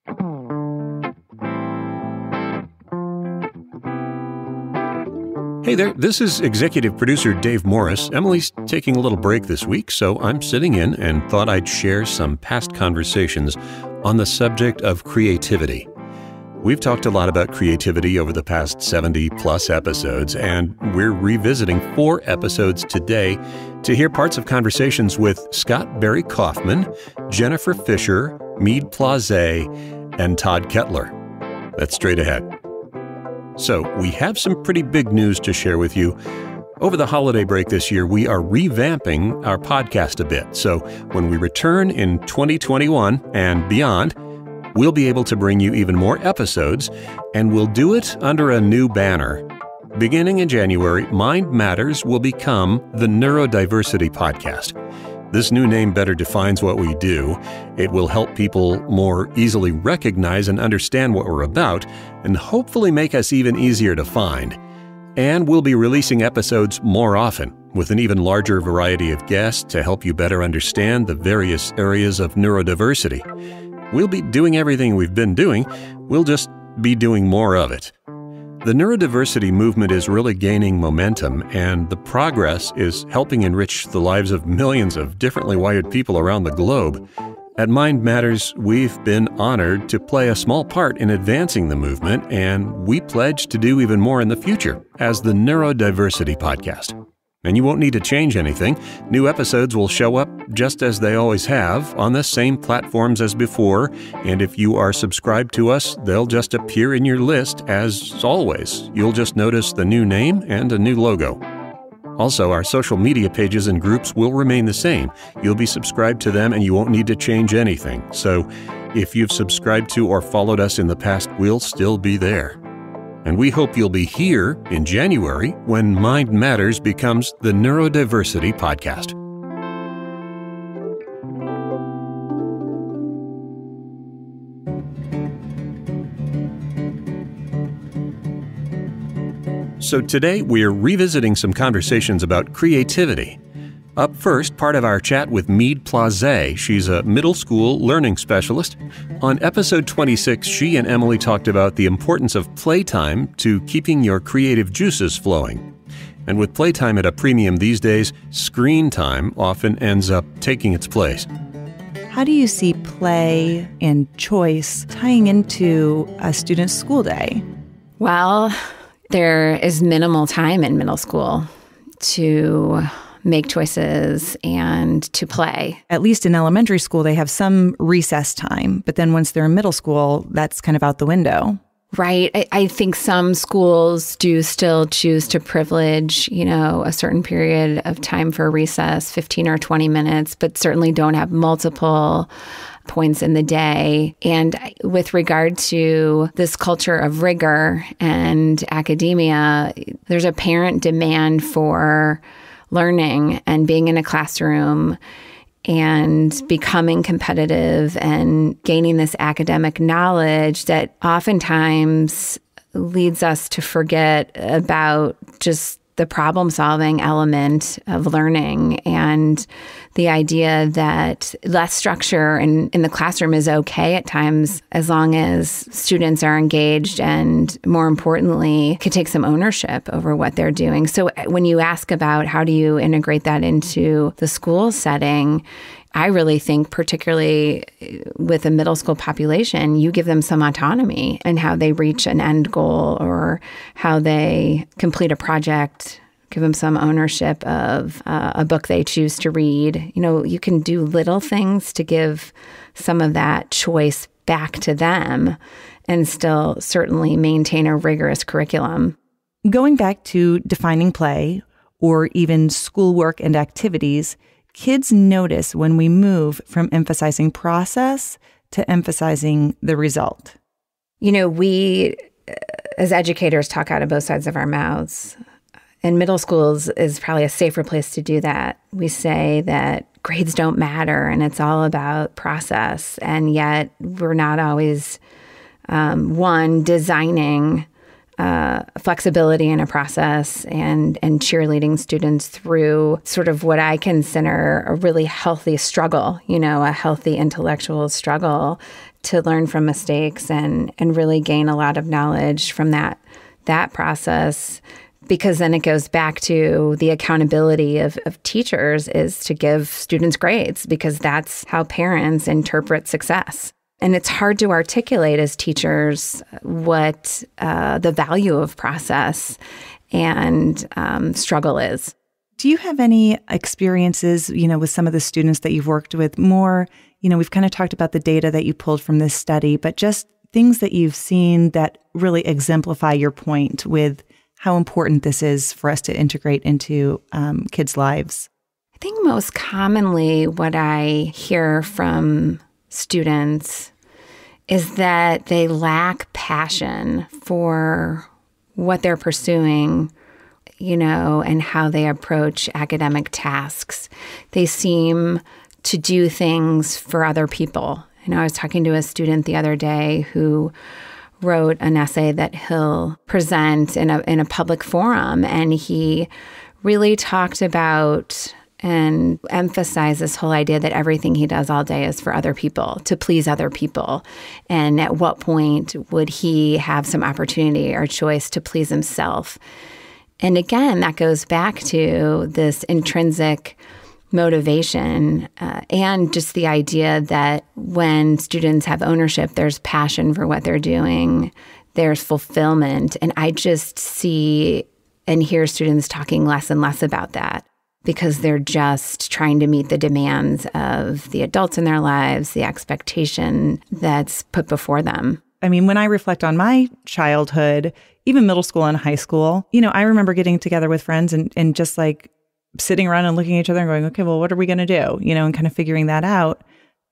Hey there, this is executive producer Dave Morris. Emily's taking a little break this week, so I'm sitting in and thought I'd share some past conversations on the subject of creativity. We've talked a lot about creativity over the past 70-plus episodes, and we're revisiting 4 episodes today to hear parts of conversations with Scott Barry Kaufman, Jennifer Fisher, Meade Plaze, and Todd Kettler. That's straight ahead. So, we have some pretty big news to share with you. Over the holiday break this year, we are revamping our podcast a bit. So, when we return in 2021 and beyond, we'll be able to bring you even more episodes, and we'll do it under a new banner. Beginning in January, Mind Matters will become the Neurodiversity Podcast. This new name better defines what we do. It will help people more easily recognize and understand what we're about, and hopefully make us even easier to find. And we'll be releasing episodes more often, with an even larger variety of guests to help you better understand the various areas of neurodiversity. We'll be doing everything we've been doing, we'll just be doing more of it. The neurodiversity movement is really gaining momentum, and the progress is helping enrich the lives of millions of differently wired people around the globe. At Mind Matters, we've been honored to play a small part in advancing the movement, and we pledge to do even more in the future as the Neurodiversity Podcast. And you won't need to change anything. New episodes will show up just as they always have, on the same platforms as before, and if you are subscribed to us, they'll just appear in your list as always. You'll just notice the new name and a new logo. Also, our social media pages and groups will remain the same. You'll be subscribed to them and you won't need to change anything. So, if you've subscribed to or followed us in the past, we'll still be there. And we hope you'll be here in January when Mind Matters becomes the Neurodiversity Podcast. So today we're revisiting some conversations about creativity. Up first, part of our chat with Meade Plaze. She's a middle school learning specialist. On episode 26, she and Emily talked about the importance of playtime to keeping your creative juices flowing. And with playtime at a premium these days, screen time often ends up taking its place. How do you see play and choice tying into a student's school day? Well, there is minimal time in middle school to make choices and to play. At least in elementary school, they have some recess time, but then once they're in middle school, that's kind of out the window. Right. I think some schools do still choose to privilege, a certain period of time for recess, 15 or 20 minutes, but certainly don't have multiple points in the day. And with regard to this culture of rigor and academia, there's apparent demand for learning and being in a classroom and becoming competitive and gaining this academic knowledge that oftentimes leads us to forget about just the problem-solving element of learning and the idea that less structure in the classroom is okay at times as long as students are engaged and, more importantly, can take some ownership over what they're doing. So when you ask about how do you integrate that into the school setting, I really think particularly with a middle school population, you give them some autonomy in how they reach an end goal or how they complete a project. Give them some ownership of a book they choose to read. You can do little things to give some of that choice back to them and still certainly maintain a rigorous curriculum. Going back to defining play or even schoolwork and activities, kids notice when we move from emphasizing process to emphasizing the result. We, as educators, talk out of both sides of our mouths. And middle schools is probably a safer place to do that. We say that grades don't matter and it's all about process. And yet we're not always, designing flexibility in a process and cheerleading students through sort of what I consider a really healthy struggle, a healthy intellectual struggle to learn from mistakes and really gain a lot of knowledge from that process, because then it goes back to the accountability of teachers is to give students grades, because that's how parents interpret success. And it's hard to articulate as teachers what the value of process and struggle is. Do you have any experiences, with some of the students that you've worked with more? We've kind of talked about the data that you pulled from this study, but just things that you've seen that really exemplify your point with how important this is for us to integrate into kids' lives. I think most commonly what I hear from students is that they lack passion for what they're pursuing, and how they approach academic tasks. They seem to do things for other people. I was talking to a student the other day who wrote an essay that he'll present in a public forum, and he really talked about and emphasized this whole idea that everything he does all day is for other people, to please other people. And at what point would he have some opportunity or choice to please himself? And again, that goes back to this intrinsic motivation and just the idea that when students have ownership, there's passion for what they're doing, there's fulfillment. And I just see and hear students talking less and less about that, because they're just trying to meet the demands of the adults in their lives, the expectation that's put before them. I mean, when I reflect on my childhood, even middle school and high school, I remember getting together with friends and just like sitting around and looking at each other and going, okay, well, what are we going to do? And kind of figuring that out.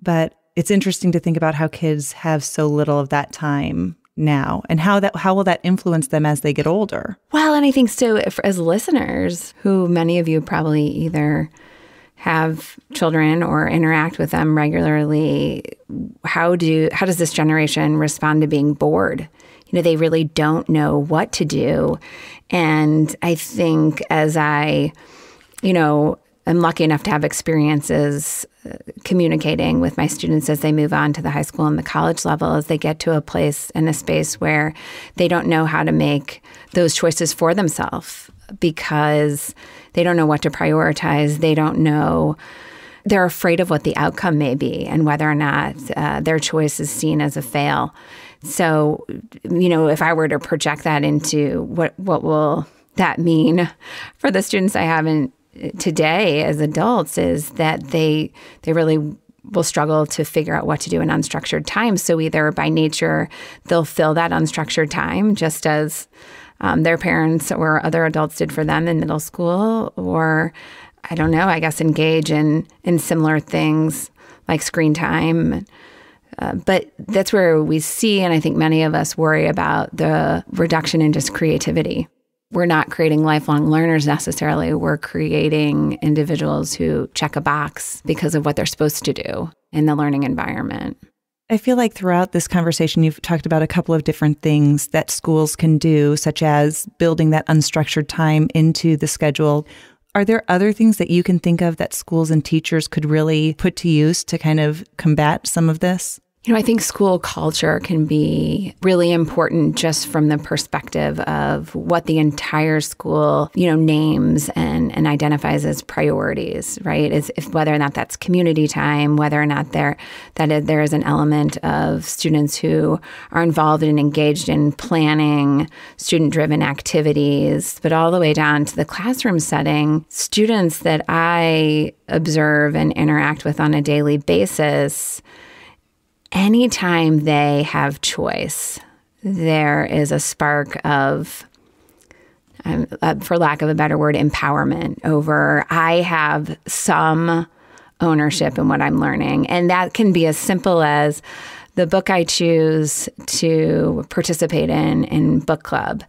But it's interesting to think about how kids have so little of that time now, and how will that influence them as they get older? Well, and I think so, as listeners, who many of you probably either have children or interact with them regularly, how does this generation respond to being bored? They really don't know what to do. And I think as I, I'm lucky enough to have experiences communicating with my students as they move on to the high school and the college level, as they get to a place and a space where they don't know how to make those choices for themselves, because they don't know what to prioritize. They don't know. They're afraid of what the outcome may be and whether or not their choice is seen as a fail. So, if I were to project that into what will that mean for the students I have today as adults, is that they really will struggle to figure out what to do in unstructured time. So either by nature, they'll fill that unstructured time just as their parents or other adults did for them in middle school, or I don't know, I guess engage in similar things like screen time. But that's where we see, and I think many of us worry about, the reduction in just creativity. We're not creating lifelong learners necessarily. We're creating individuals who check a box because of what they're supposed to do in the learning environment. I feel like throughout this conversation, you've talked about a couple of different things that schools can do, such as building that unstructured time into the schedule. Are there other things that you can think of that schools and teachers could really put to use to kind of combat some of this? I think school culture can be really important just from the perspective of what the entire school, names and identifies as priorities, right? If whether or not that's community time, whether or not there is an element of students who are involved and engaged in planning student-driven activities, but all the way down to the classroom setting. Students that I observe and interact with on a daily basis, anytime they have choice, there is a spark of, for lack of a better word, empowerment over, I have some ownership in what I'm learning. And that can be as simple as the book I choose to participate in book club,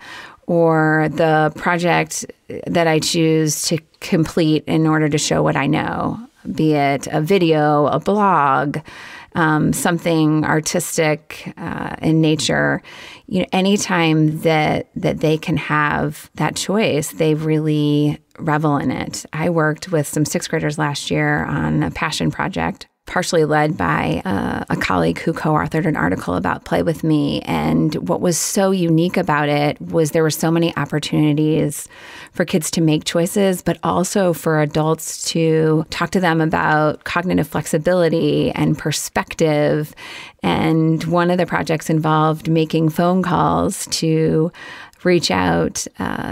or the project that I choose to complete in order to show what I know, be it a video, a blog, something artistic in nature. Anytime that they can have that choice, they really revel in it. I worked with some sixth graders last year on a passion project partially led by a colleague who co-authored an article about Play With Me. And what was so unique about it was there were so many opportunities for kids to make choices, but also for adults to talk to them about cognitive flexibility and perspective. And one of the projects involved making phone calls to reach out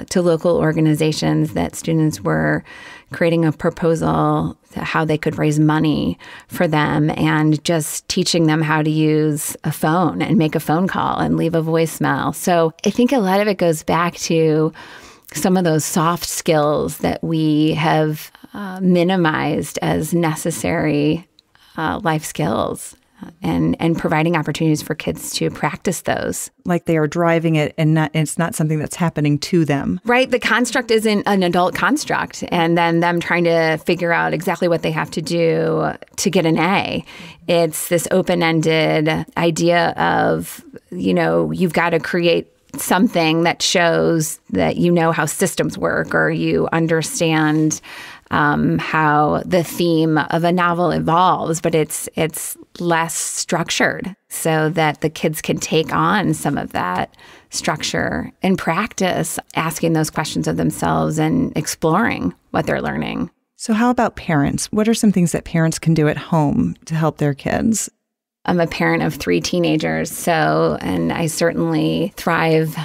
to local organizations that students were creating a proposal to how they could raise money for them, and just teaching them how to use a phone and make a phone call and leave a voicemail. So I think a lot of it goes back to some of those soft skills that we have minimized as necessary life skills. And providing opportunities for kids to practice those. Like they are driving it and it's not something that's happening to them. Right. The construct isn't an adult construct. And then them trying to figure out exactly what they have to do to get an A. It's this open-ended idea of, you've got to create something that shows that you know how systems work, or you understand how the theme of a novel evolves, but it's less structured, so that the kids can take on some of that structure and practice asking those questions of themselves and exploring what they're learning. So how about parents? What are some things that parents can do at home to help their kids? I'm a parent of 3 teenagers, and I certainly thrive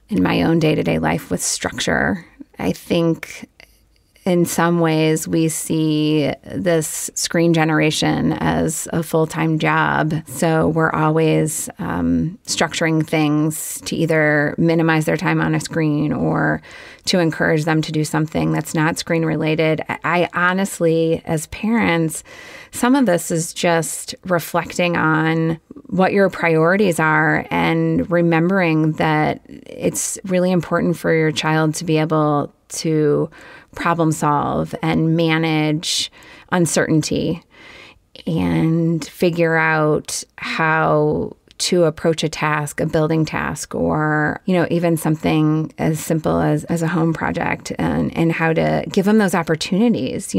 in my own day-to-day life with structure. I think in some ways, we see this screen generation as a full-time job. So we're always structuring things to either minimize their time on a screen or to encourage them to do something that's not screen-related. I honestly, as parents, some of this is just reflecting on what your priorities are and remembering that it's really important for your child to be able to problem solve and manage uncertainty and figure out how to approach a task, a building task, or, even something as simple as a home project, and how to give them those opportunities,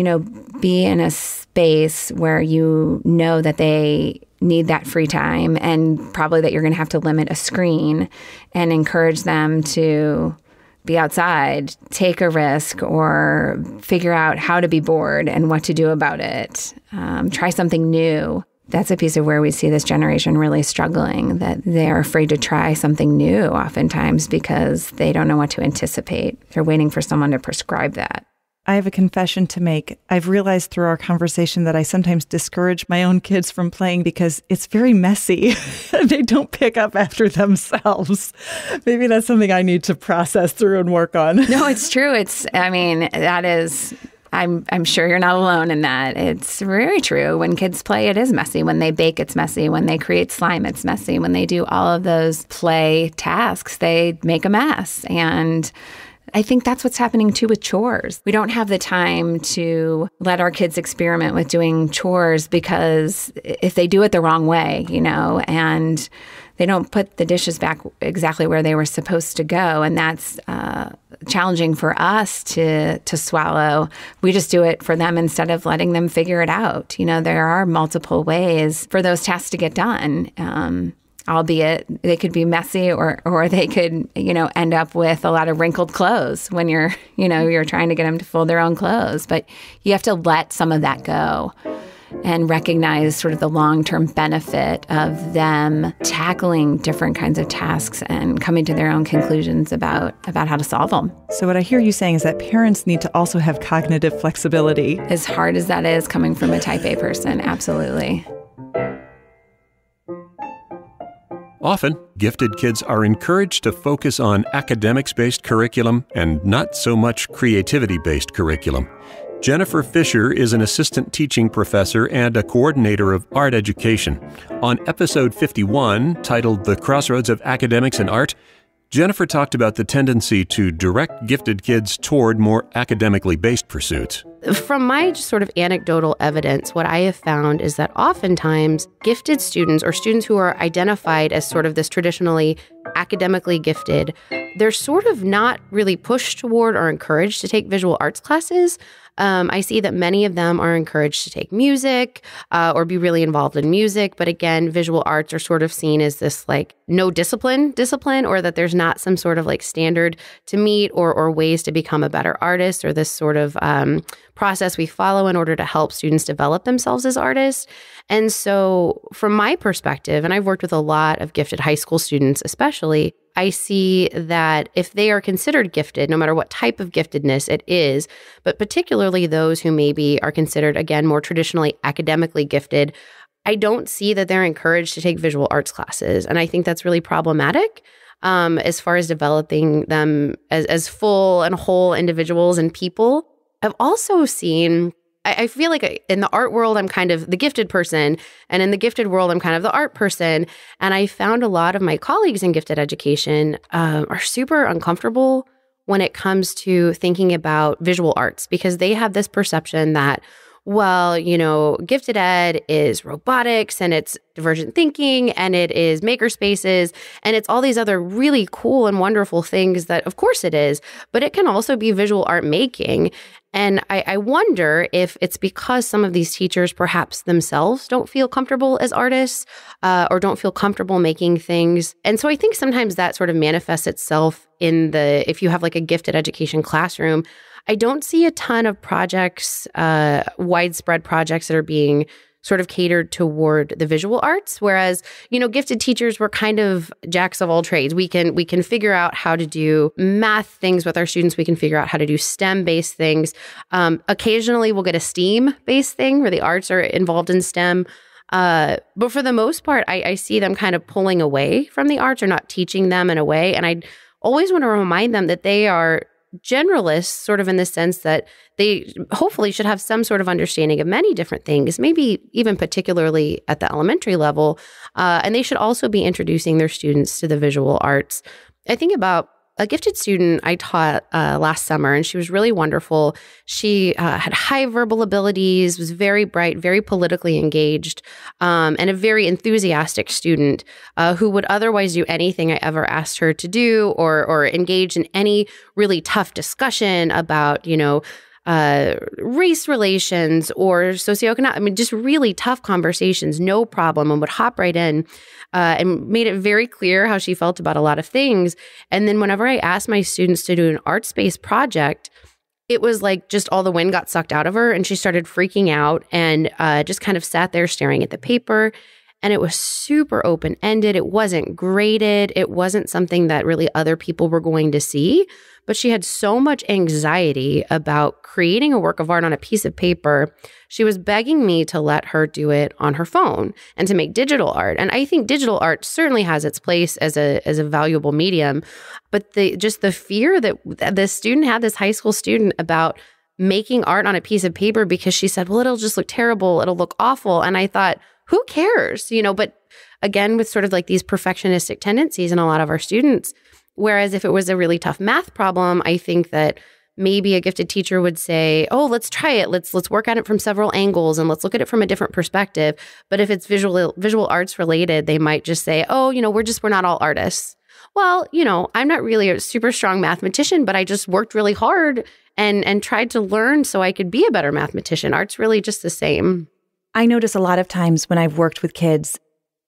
be in a space where that they need that free time, and probably that you're going to have to limit a screen, and encourage them to be outside, take a risk, or figure out how to be bored and what to do about it. Try something new. That's a piece of where we see this generation really struggling, that they're afraid to try something new oftentimes because they don't know what to anticipate. They're waiting for someone to prescribe that. I have a confession to make. I've realized through our conversation that I sometimes discourage my own kids from playing because it's very messy. They don't pick up after themselves. Maybe that's something I need to process through and work on. No, it's true. I'm sure you're not alone in that. It's very true. When kids play, it is messy. When they bake, it's messy. When they create slime, it's messy. When they do all of those play tasks, they make a mess. And I think that's what's happening too with chores. We don't have the time to let our kids experiment with doing chores, because if they do it the wrong way, and they don't put the dishes back exactly where they were supposed to go, and that's challenging for us to swallow. We just do it for them instead of letting them figure it out. There are multiple ways for those tasks to get done. Albeit they could be messy, or they could, end up with a lot of wrinkled clothes when you're trying to get them to fold their own clothes. But you have to let some of that go and recognize sort of the long-term benefit of them tackling different kinds of tasks and coming to their own conclusions about how to solve them. So what I hear you saying is that parents need to also have cognitive flexibility. As hard as that is coming from a type A person, absolutely. Often, gifted kids are encouraged to focus on academics-based curriculum and not so much creativity-based curriculum. Jennifer Fisher is an assistant teaching professor and a coordinator of art education. On episode 51, titled The Crossroads of Academics and Art, Jennifer talked about the tendency to direct gifted kids toward more academically based pursuits. From my sort of anecdotal evidence, what I have found is that oftentimes gifted students, or students who are identified as sort of this traditionally academically gifted, they're sort of not really pushed toward or encouraged to take visual arts classes. I see that many of them are encouraged to take music or be really involved in music. But again, visual arts are sort of seen as this like no discipline, or that there's not some sort of like standard to meet or ways to become a better artist, or this sort of process we follow in order to help students develop themselves as artists. And so from my perspective, and I've worked with a lot of gifted high school students especially, I see that if they are considered gifted, no matter what type of giftedness it is, but particularly those who maybe are considered, again, more traditionally academically gifted, I don't see that they're encouraged to take visual arts classes. And I think that's really problematic as far as developing them as full and whole individuals and people. I've also seen, I feel like in the art world, I'm kind of the gifted person, and in the gifted world, I'm kind of the art person. And I found a lot of my colleagues in gifted education are super uncomfortable when it comes to thinking about visual arts, because they have this perception that, well, you know, gifted ed is robotics and it's divergent thinking and it is maker spaces and it's all these other really cool and wonderful things that, of course it is, but it can also be visual art making. And I wonder if it's because some of these teachers perhaps themselves don't feel comfortable as artists or don't feel comfortable making things. And so I think sometimes that sort of manifests itself in if you have like a gifted education classroom, I don't see a ton of projects, widespread projects that are being sort of catered toward the visual arts. Whereas, you know, gifted teachers were kind of jacks of all trades. We can figure out how to do math things with our students. We can figure out how to do STEM-based things. Occasionally, we'll get a STEAM-based thing where the arts are involved in STEM. But for the most part, I see them kind of pulling away from the arts or not teaching them in a way. And I always want to remind them that they are generalists, sort of in the sense that they hopefully should have some sort of understanding of many different things, maybe even particularly at the elementary level. And they should also be introducing their students to the visual arts. I think about a gifted student I taught last summer, and she was really wonderful. She had high verbal abilities, was very bright, very politically engaged, and a very enthusiastic student who would otherwise do anything I ever asked her to do or engage in any really tough discussion about, you know, race relations or socioeconomic, I mean, just really tough conversations, no problem, and would hop right in and made it very clear how she felt about a lot of things. And then whenever I asked my students to do an arts-based project, it was like just all the wind got sucked out of her and she started freaking out and just kind of sat there staring at the paper. And it was super open-ended. It wasn't graded. It wasn't something that really other people were going to see. But she had so much anxiety about creating a work of art on a piece of paper. She was begging me to let her do it on her phone and to make digital art. And I think digital art certainly has its place as a valuable medium. But the fear that this student had, this high school student, about making art on a piece of paper, because she said, well, it'll just look terrible. It'll look awful. And I thought, who cares? You know, but again, with sort of like these perfectionistic tendencies in a lot of our students, whereas if it was a really tough math problem, I think that maybe a gifted teacher would say, oh, let's try it. Let's work at it from several angles and let's look at it from a different perspective. But if it's visual arts related, they might just say, oh, you know, we're not all artists. Well, you know, I'm not really a super strong mathematician, but I just worked really hard and tried to learn so I could be a better mathematician. Art's really just the same. I notice a lot of times when I've worked with kids,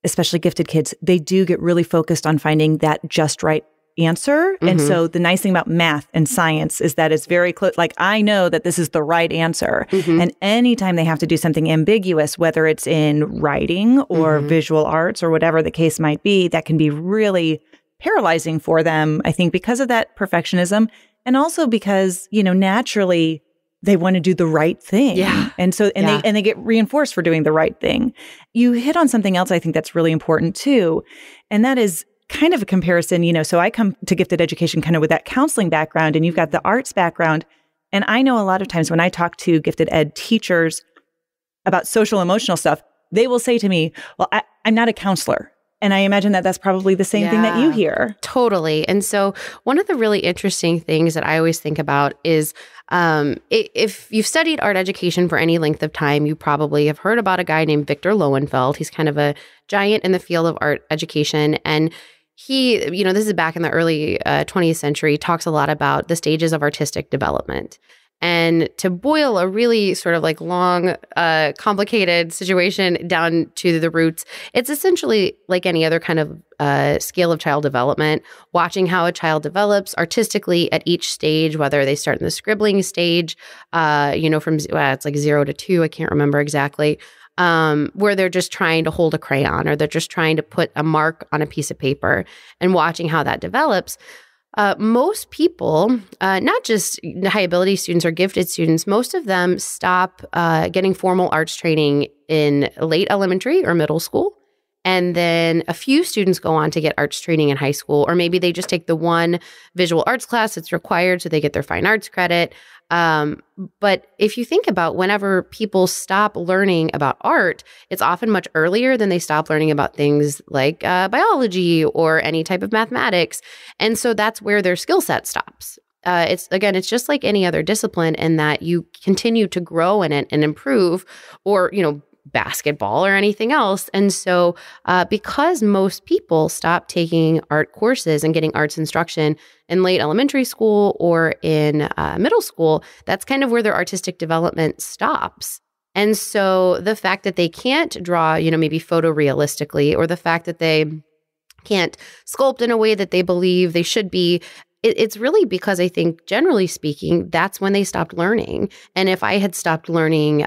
especially gifted kids, they do get really focused on finding that just right answer. Mm-hmm. And so the nice thing about math and science is that it's very close. Like, I know that this is the right answer. Mm-hmm. And anytime they have to do something ambiguous, whether it's in writing or mm-hmm. visual arts or whatever the case might be, that can be really paralyzing for them, I think, because of that perfectionism. And also because, you know, naturally they want to do the right thing. Yeah. And so, they get reinforced for doing the right thing. You hit on something else I think that's really important too. And that is kind of a comparison, you know, so I come to gifted education kind of with that counseling background and you've got the arts background. And I know a lot of times when I talk to gifted ed teachers about social emotional stuff, they will say to me, well, I'm not a counselor. And I imagine that that's probably the same thing that you hear. Totally. And so one of the really interesting things that I always think about is if you've studied art education for any length of time, you probably have heard about a guy named Victor Lowenfeld. He's kind of a giant in the field of art education. And he, this is back in the early 20th century, talks a lot about the stages of artistic development. And to boil a really sort of like long, complicated situation down to the roots, it's essentially like any other kind of scale of child development, watching how a child develops artistically at each stage, whether they start in the scribbling stage, from it's like 0 to 2, I can't remember exactly, where they're just trying to hold a crayon or they're just trying to put a mark on a piece of paper, and watching how that develops. Most people, not just high ability students or gifted students, most of them stop getting formal arts training in late elementary or middle school. And then a few students go on to get arts training in high school, or maybe they just take the one visual arts class that's required so they get their fine arts credit. But if you think about whenever people stop learning about art, it's often much earlier than they stop learning about things like biology or any type of mathematics. And so that's where their skill set stops. It's just like any other discipline in that you continue to grow in it and improve, or, basketball or anything else. And so because most people stop taking art courses and getting arts instruction in late elementary school or in middle school, that's kind of where their artistic development stops. And so the fact that they can't draw, maybe photorealistically, or the fact that they can't sculpt in a way that they believe they should be, it's really because I think, generally speaking, that's when they stopped learning. And if I had stopped learning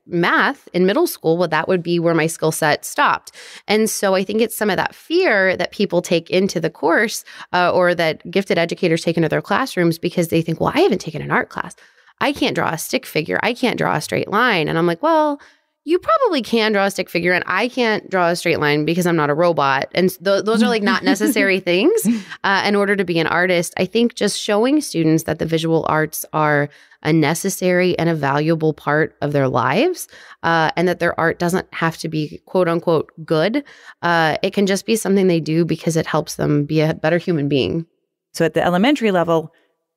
math in middle school, well, that would be where my skill set stopped. And so I think it's some of that fear that people take into the course or that gifted educators take into their classrooms, because they think, well, I haven't taken an art class. I can't draw a stick figure. I can't draw a straight line. And I'm like, well, you probably can draw a stick figure, and I can't draw a straight line because I'm not a robot. And those are like not necessary things in order to be an artist. I think just showing students that the visual arts are a necessary and a valuable part of their lives, and that their art doesn't have to be quote unquote good. It can just be something they do because it helps them be a better human being. So at the elementary level,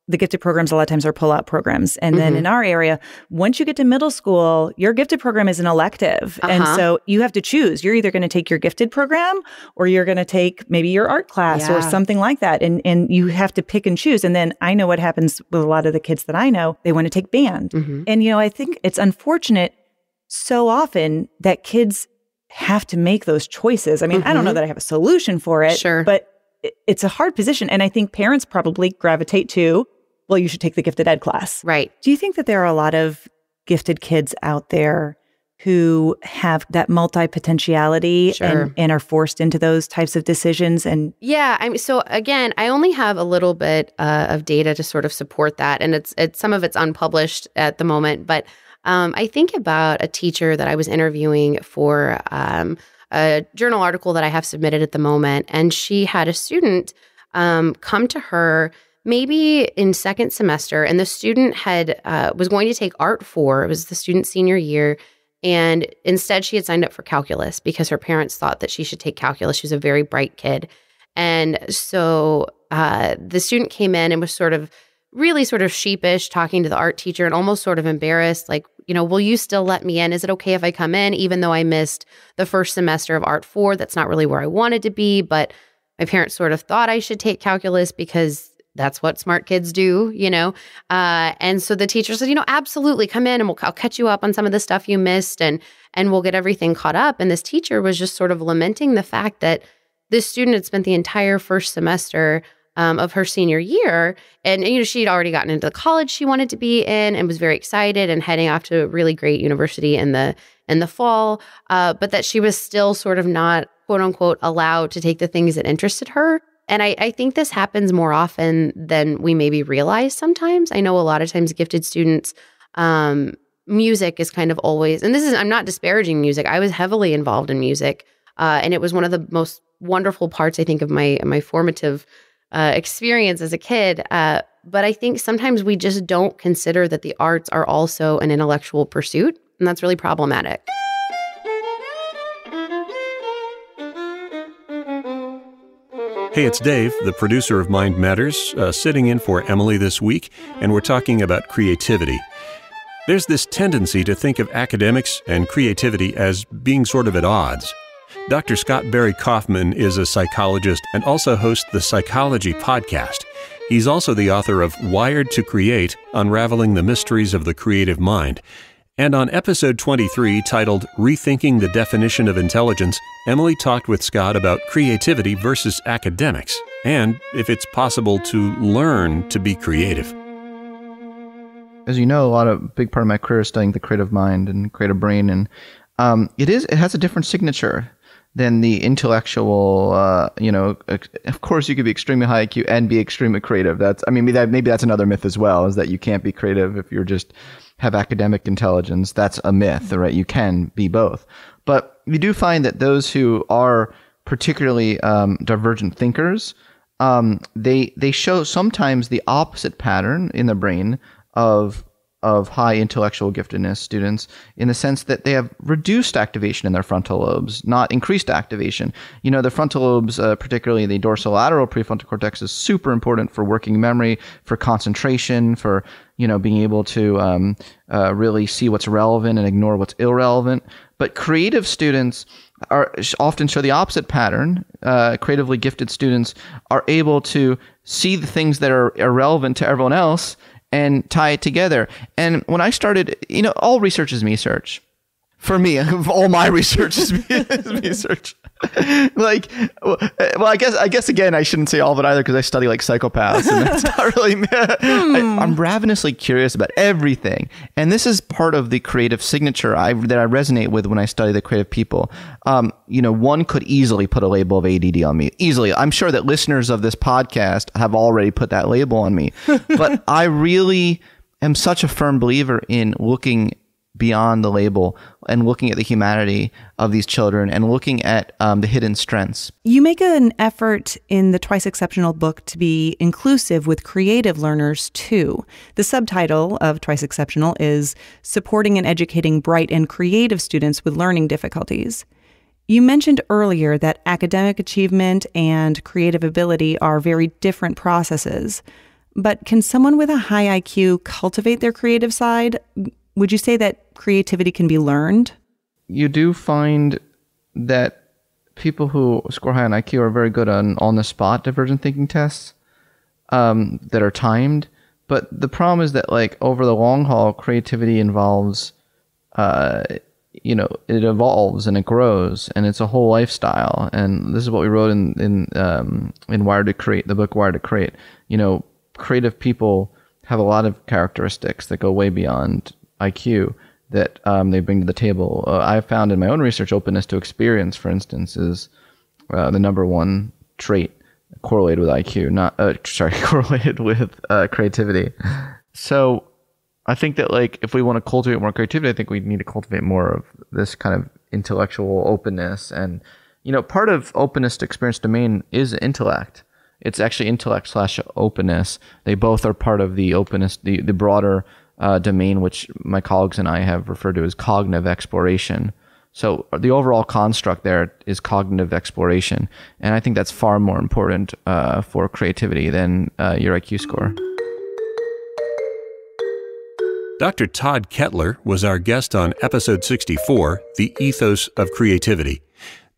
the gifted programs a lot of times are pull-out programs. And then in our area, once you get to middle school, your gifted program is an elective. And so you have to choose. You're either going to take your gifted program, or you're going to take maybe your art class or something like that. And you have to pick and choose. And then I know what happens with a lot of the kids that I know. They want to take band. And, I think it's unfortunate so often that kids have to make those choices. I mean, I don't know that I have a solution for it, but it's a hard position. And I think parents probably gravitate to, well, you should take the gifted ed class. Right. Do you think that there are a lot of gifted kids out there who have that multi-potentiality and are forced into those types of decisions? And so again, I only have a little bit of data to sort of support that. And it's some of it's unpublished at the moment. But I think about a teacher that I was interviewing for a journal article that I have submitted at the moment. And she had a student come to her maybe in second semester, and the student was going to take Art 4. It was the student's senior year, and instead she had signed up for calculus because her parents thought that she should take calculus. She was a very bright kid. And so the student came in and was really sheepish, talking to the art teacher and almost sort of embarrassed, like, will you still let me in? Is it okay if I come in, even though I missed the first semester of Art 4? That's not really where I wanted to be, but my parents sort of thought I should take calculus because that's what smart kids do, and so the teacher said, absolutely, come in and I'll catch you up on some of the stuff you missed and we'll get everything caught up. And this teacher was just sort of lamenting the fact that this student had spent the entire first semester of her senior year, and she'd already gotten into the college she wanted to be in and was very excited and heading off to a really great university in the fall, but that she was still sort of not, quote unquote, allowed to take the things that interested her. And I think this happens more often than we maybe realize sometimes. I know a lot of times gifted students, music is kind of always, and I'm not disparaging music. I was heavily involved in music, and it was one of the most wonderful parts, I think, of my formative experience as a kid. But I think sometimes we just don't consider that the arts are also an intellectual pursuit, and that's really problematic. Hey, it's Dave, the producer of Mind Matters, sitting in for Emily this week, and we're talking about creativity. There's this tendency to think of academics and creativity as being sort of at odds. Dr. Scott Barry Kaufman is a psychologist and also hosts the Psychology Podcast. He's also the author of Wired to Create, Unraveling the Mysteries of the Creative Mind. And on episode 23, titled Rethinking the Definition of Intelligence, Emily talked with Scott about creativity versus academics, and if it's possible to learn to be creative. As you know, a big part of my career is studying the creative mind and creative brain, and it has a different signature than the intellectual. Of course, you could be extremely high IQ and be extremely creative. Maybe that's another myth as well, is that you can't be creative if you're just have academic intelligence. That's a myth, right? You can be both. But we do find that those who are particularly divergent thinkers, they show sometimes the opposite pattern in the brain of high intellectual giftedness students, in the sense that they have reduced activation in their frontal lobes, not increased activation. The frontal lobes, particularly the dorsolateral prefrontal cortex, is super important for working memory, for concentration, for being able to really see what's relevant and ignore what's irrelevant. But creative students often show the opposite pattern. Creatively gifted students are able to see the things that are irrelevant to everyone else and tie it together. And when I started, all research is research. For me, all my research is research. I guess again, I shouldn't say all of it either, because I study like psychopaths, and that's not really me. I'm ravenously curious about everything, and this is part of the creative signature that I resonate with when I study the creative people. One could easily put a label of ADD on me. Easily, I'm sure that listeners of this podcast have already put that label on me, but I really am such a firm believer in looking beyond the label and looking at the humanity of these children and looking at the hidden strengths. You make an effort in the Twice Exceptional book to be inclusive with creative learners too. The subtitle of Twice Exceptional is Supporting and Educating Bright and Creative Students with Learning Difficulties. You mentioned earlier that academic achievement and creative ability are very different processes. But can someone with a high IQ cultivate their creative side? Would you say that creativity can be learned? You do find that people who score high on IQ are very good on the spot divergent thinking tests that are timed. But the problem is that, over the long haul, creativity involves, it evolves and it grows, and it's a whole lifestyle. And this is what we wrote in Wired to Create, the book Wired to Create. Creative people have a lot of characteristics that go way beyond IQ that they bring to the table. I've found in my own research, openness to experience, for instance, is the number one trait correlated with IQ, correlated with creativity. So I think that if we want to cultivate more creativity, I think we need to cultivate more of this kind of intellectual openness. And, part of openness to experience domain is intellect. It's actually intellect / openness. They both are part of the openness, the broader domain, which my colleagues and I have referred to as cognitive exploration. So the overall construct there is cognitive exploration. And I think that's far more important for creativity than your IQ score. Dr. Todd Kettler was our guest on episode 64, The Ethos of Creativity.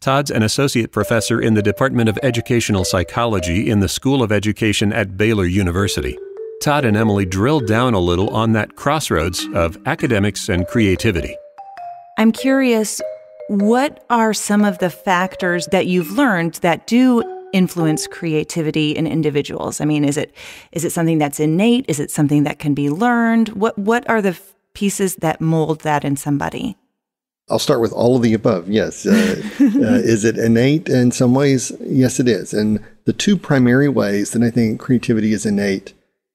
Todd's an associate professor in the Department of Educational Psychology in the School of Education at Baylor University. Todd and Emily drilled down a little on that crossroads of academics and creativity. I'm curious, what are some of the factors that you've learned that do influence creativity in individuals? I mean, is it something that's innate? Is it something that can be learned? What are the pieces that mold that in somebody? I'll start with all of the above. Yes. Is it innate? In some ways, yes, it is. And the two primary ways that I think creativity is innate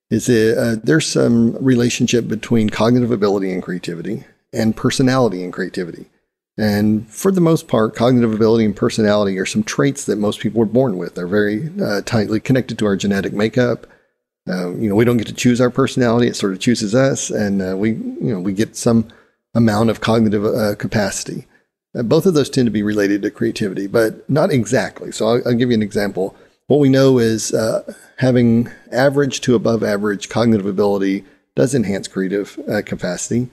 is there's some relationship between cognitive ability and creativity, and personality and creativity. And for the most part, cognitive ability and personality are some traits that most people are born with. They're very tightly connected to our genetic makeup. We don't get to choose our personality; it sort of chooses us, and we get some amount of cognitive capacity. Both of those tend to be related to creativity, but not exactly. So I'll give you an example. What we know is having average to above average cognitive ability does enhance creative capacity,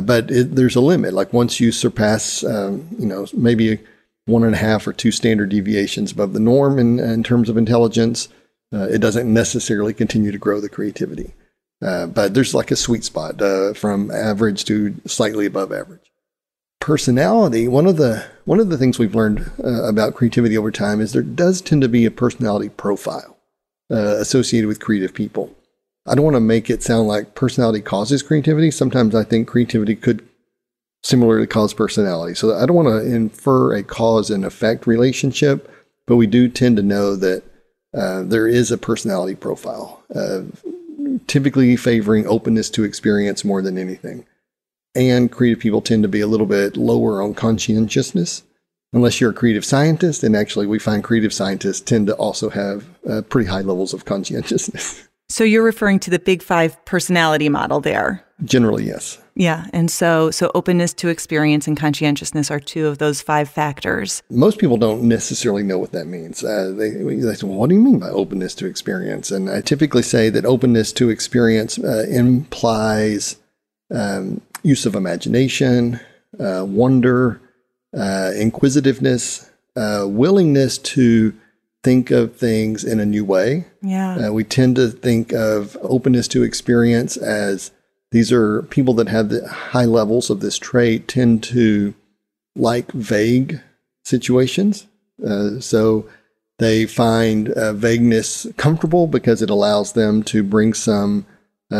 but there's a limit. Like once you surpass, maybe 1.5 or 2 standard deviations above the norm in terms of intelligence, it doesn't necessarily continue to grow the creativity. But there's like a sweet spot from average to slightly above average. Personality, one of the things we've learned about creativity over time is there does tend to be a personality profile associated with creative people. I don't want to make it sound like personality causes creativity. Sometimes I think creativity could similarly cause personality. So I don't want to infer a cause and effect relationship, but we do tend to know that there is a personality profile, typically favoring openness to experience more than anything. And creative people tend to be a little bit lower on conscientiousness, unless you're a creative scientist. And actually, we find creative scientists tend to also have pretty high levels of conscientiousness. So you're referring to the Big Five personality model there? Generally, yes. Yeah. And so openness to experience and conscientiousness are 2 of those 5 factors. Most people don't necessarily know what that means. They say, well, what do you mean by openness to experience? And I typically say that openness to experience implies use of imagination, wonder, inquisitiveness, willingness to think of things in a new way. Yeah. We tend to think of openness to experience as these are people that have the high levels of this trait tend to like vague situations. So they find vagueness comfortable because it allows them to bring some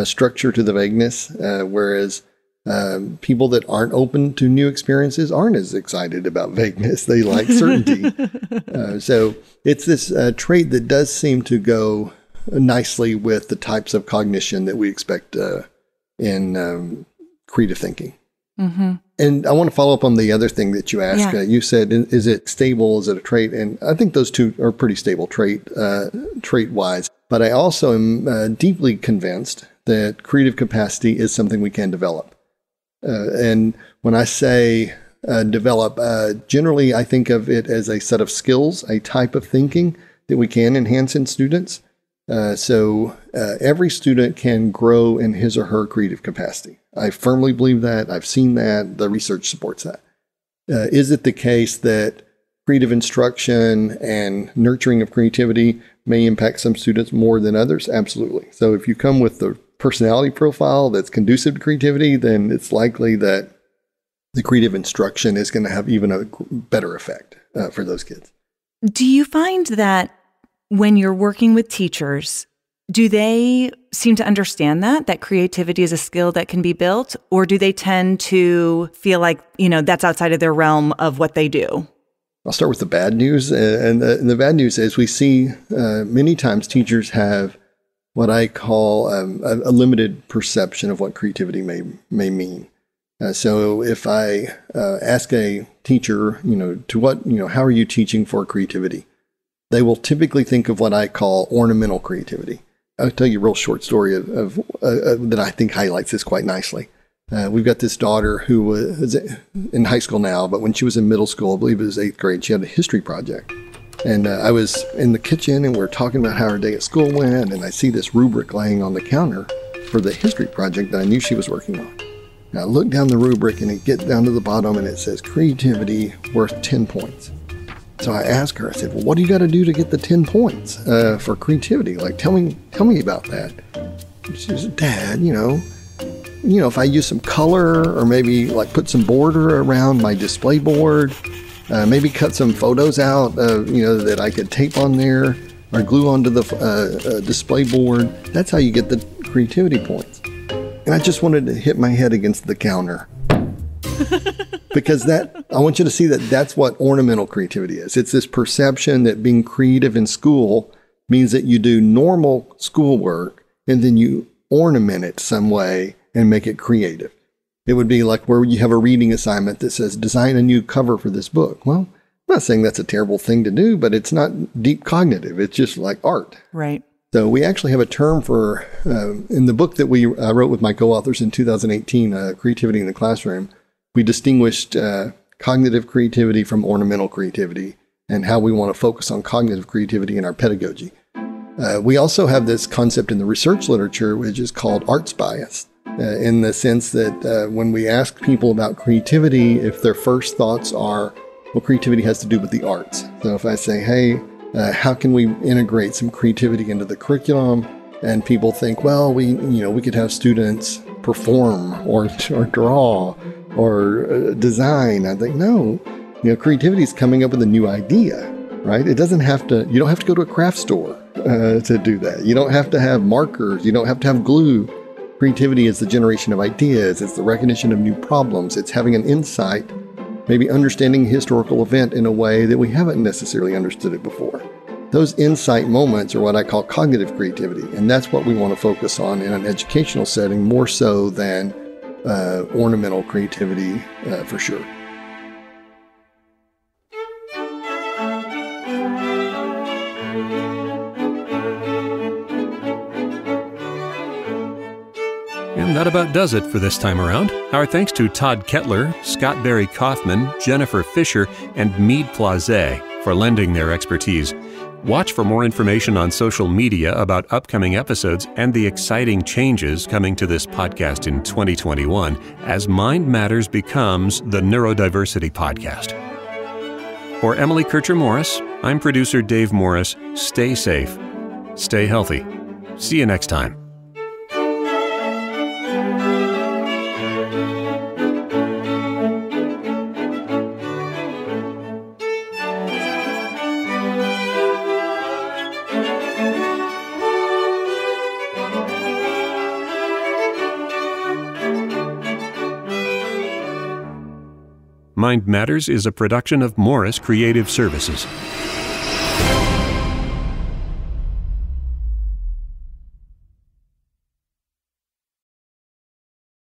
structure to the vagueness, whereas people that aren't open to new experiences aren't as excited about vagueness. They like certainty. So it's this trait that does seem to go nicely with the types of cognition that we expect in creative thinking. Mm-hmm. And I want to follow up on the other thing that you asked. Yeah. You said, is it stable? Is it a trait? And I think those 2 are pretty stable trait-wise. But I also am deeply convinced that creative capacity is something we can develop. And when I say develop, generally I think of it as a set of skills, a type of thinking that we can enhance in students. So every student can grow in his or her creative capacity. I firmly believe that. I've seen that. The research supports that. Is it the case that creative instruction and nurturing of creativity may impact some students more than others? Absolutely. So if you come with the personality profile that's conducive to creativity, then it's likely that the creative instruction is going to have even a better effect for those kids. Do you find that when you're working with teachers, do they seem to understand that creativity is a skill that can be built, or do they tend to feel like, that's outside of their realm of what they do? I'll start with the bad news. And the bad news is we see many times teachers have what I call a limited perception of what creativity may mean. So if I ask a teacher, how are you teaching for creativity? They will typically think of what I call ornamental creativity. I'll tell you a real short story of that I think highlights this quite nicely. We've got this daughter who was in high school now, but when she was in middle school, I believe it was 8th grade, she had a history project. And I was in the kitchen and we were talking about how her day at school went, and I see this rubric laying on the counter for the history project that I knew she was working on. And I look down the rubric and it gets down to the bottom and it says creativity worth 10 points. So I asked her, I said, well, what do you got to do to get the 10 points for creativity? Like, tell me about that. She said, Dad, if I use some color or maybe like put some border around my display board, maybe cut some photos out, that I could tape on there or glue onto the display board. That's how you get the creativity points. And I just wanted to hit my head against the counter. Because I want you to see that that's what ornamental creativity is. It's this perception that being creative in school means that you do normal schoolwork and then you ornament it some way and make it creative. It would be like where you have a reading assignment that says, design a new cover for this book. Well, I'm not saying that's a terrible thing to do, but it's not deep cognitive. It's just like art. Right. So we actually have a term for, in the book that we wrote with my co-authors in 2018, Creativity in the Classroom, we distinguished cognitive creativity from ornamental creativity and how we want to focus on cognitive creativity in our pedagogy. We also have this concept in the research literature, which is called arts bias, in the sense that when we ask people about creativity, if their first thoughts are Well, creativity has to do with the arts. So if I say, hey, how can we integrate some creativity into the curriculum? And people think, well, we could have students perform or draw or design. I think, no, creativity is coming up with a new idea, right? You don't have to go to a craft store to do that. You don't have to have markers. You don't have to have glue. Creativity is the generation of ideas. It's the recognition of new problems. It's having an insight, maybe understanding a historical event in a way that we haven't necessarily understood it before. Those insight moments are what I call cognitive creativity, and that's what we want to focus on in an educational setting more so than ornamental creativity for sure. And that about does it for this time around. Our thanks to Todd Kettler, Scott Barry Kaufman, Jennifer Fisher, and Meade Plaze for lending their expertise. Watch for more information on social media about upcoming episodes and the exciting changes coming to this podcast in 2021 as Mind Matters becomes the Neurodiversity Podcast. For Emily Kircher-Morris, I'm producer Dave Morris. Stay safe. Stay healthy. See you next time. Mind Matters is a production of Morris Creative Services.